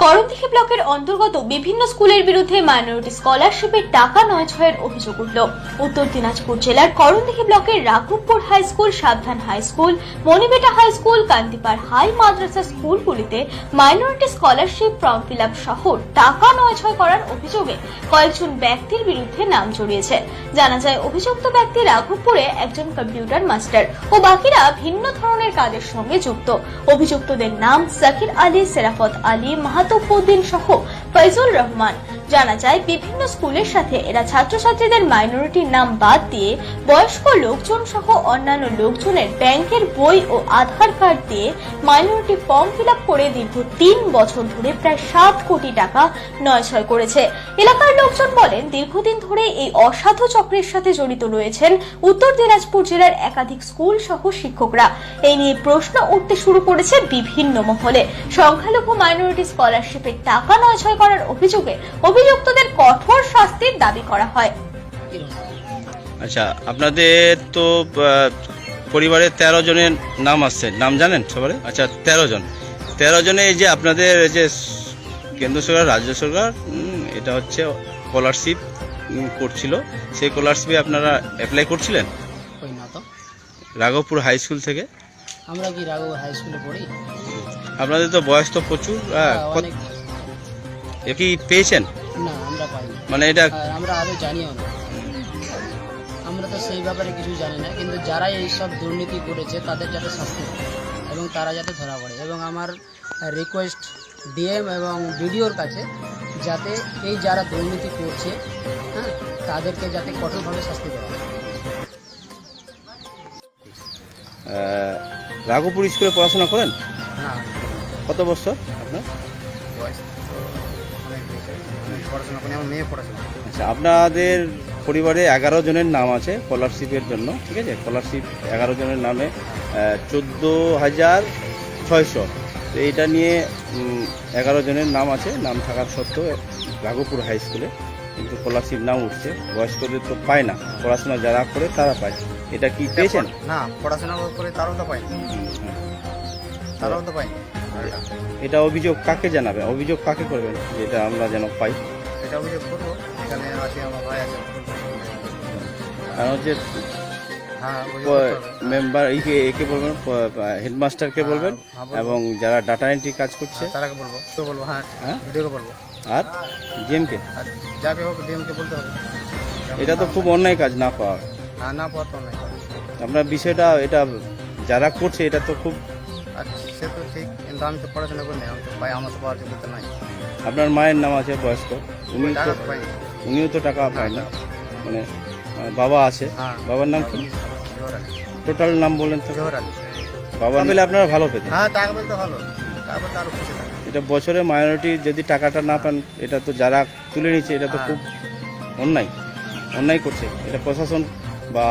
করণদিঘি ব্লকের অন্তর্গত বিভিন্ন স্কুলের বিরুদ্ধে মাইনরিটি স্কলারশিপের টাকা নয় ছয়ের অভিযোগ উঠল। উত্তর দিনাজপুর জেলার করণদিঘি ব্লকের Raghabpur high school, Sabdhan high school, Manibeta high school, Kantipar high Madrasa স্কুলগুলিতে minority scholarship form fill up সহ টাকা নয় ছয় করার অভিযোগে কয়েকজন ব্যক্তির বিরুদ্ধে নাম জড়িয়েছে। জানা যায়, অভিযুক্ত ব্যক্তি রাঘবপুরে একজন কম্পিউটার মাস্টার ও বাকিরা ভিন্ন ধরনের কাজের সঙ্গে যুক্ত। অভিযুক্তদের নাম জাকির আলী, সেরাফত আলী, মাহাতুবউদ্দিন সহ ফয়জুল রহমান। জানা যায়, বিভিন্ন স্কুলের সাথে এরা ছাত্রছাত্রীদের মাইনরিটির নাম বাদ দিয়ে বয়স্ক লোকজন সহ অন্যান্য লোকজনের ব্যাংকের বই ও আধার কার্ড দিয়ে মাইনরিটি ফর্ম ফিল আপ করে দীর্ঘ 3 বছর ধরে প্রায় 7 কোটি টাকা নয় ছয় করেছে। এলাকার লোকজন বলেন, দীর্ঘদিন ধরে এই অসাধু চক্রের সাথে জড়িত রয়েছেন উত্তর দিনাজপুর জেলার একাধিক স্কুল সহ শিক্ষকরা। এই নিয়ে প্রশ্ন উঠতে শুরু করেছে বিভিন্ন মহলে। সংখ্যালঘু মাইনরিটি স্কলারশিপের টাকা নয় ছয় করার অভিযোগে অভিযুক্তদের কঠোর শাস্তির দাবি করা হয়। আচ্ছা, আপনাদের তো পরিবারের 13 জনের নাম আসছে, নাম জানেন সবারে? আচ্ছা, 13 জনে এই যে আপনাদের যে কেন্দ্র সরকার, রাজ্য সরকার এটা হচ্ছে স্কলারশিপ করছিল, সেই স্কলারশিপে আপনারা অ্যাপ্লাই করছিলেন? রাঘবপুর হাই স্কুল থেকে। আমরা কি রাঘবপুর হাই স্কুলে পড়ি? আপনাদের তো বয়স তো প্রচুর, কি পেয়েছেন? না, আমরা পাইনি। মানে এটা আমরা আরো জানিও না, আমরা তো সেই ব্যাপারে কিছু জানি না। কিন্তু যারা এই সব দুর্নীতি করেছে তাদের যাতে শাস্তি হয় এবং তারা যাতে ধরা পড়ে। এবং আমার রিকোয়েস্ট ডিএম এবং বিডিওর কাছে, যাতে এই যারা দুর্নীতি করছে তাদেরকে যাতে কঠোরভাবে শাস্তি দেওয়া হয়। রাঘবপুর স্কুলে পড়াশোনা করেন? না, কত বছর আপনার? পড়াশোনা করি, আমার মেয়ে পড়াশোনা। আচ্ছা, আপনাদের পরিবারে 11 জনের নাম আছে স্কলারশিপের জন্য, ঠিক আছে? স্কলারশিপ 11 জনের নামে 14,600। তো এইটা নিয়ে 11 জনের নাম আছে, নাম থাকার সত্ত্বেও রাঘবপুর হাই স্কুলে কিন্তু স্কলারশিপ নাম উঠছে। বয়স্কদের তো পায় না, পড়াশোনা যারা করে তারা পায়। এটা কি পেয়েছেন? না, পড়াশোনা করে তারাও তো পায়, তারাও তো পায়। এটা অভিযোগ কাকে জানাবে, অভিযোগ কাকে করবেন যেটা আমরা যেন পাই? এটা অভিযোগ করবো, এখানে আছে আমার ভাই আছে। কারণ হচ্ছে মেম্বার একে বলবেন, হেডমাস্টারকে বলবেন এবং যারা ডাটা এন্ট্রি কাজ করছে তারাকে বলবো, তো বলবো, হ্যাঁ ভিডিওকে বলবো, আর জিএমকে, যাকে হোক ডিএমকে বলতে হবে। এটা তো খুব অন্যায় কাজ, না পাওয়া। হ্যাঁ, না পাওয়া তো অন্যায়। আপনার বিষয়টা এটা যারা করছে এটা তো খুব, সে তো ঠিক, কিন্তু আমি তো পড়াশোনা করি না, আমি তো পাই, আমার তো পাওয়ার যোগ্য নাই। আপনার মায়ের নাম আছে বয়স্ক, উনিও তো টাকা পায় না, মানে বাবা আছে, বাবার নাম কি? টোটাল নাম বলেন তো। বাবা পেলে আপনারা ভালো পেতেন। হ্যাঁ, টাকা বলতে ভালো, টাকা বলতে আরো খুশি থাকে। এটা বছরে মাইনরিটি যদি টাকাটা না পান, এটা তো যারা তুলে নিচ্ছে এটা তো খুব অন্যায় করছে। এটা প্রশাসন বা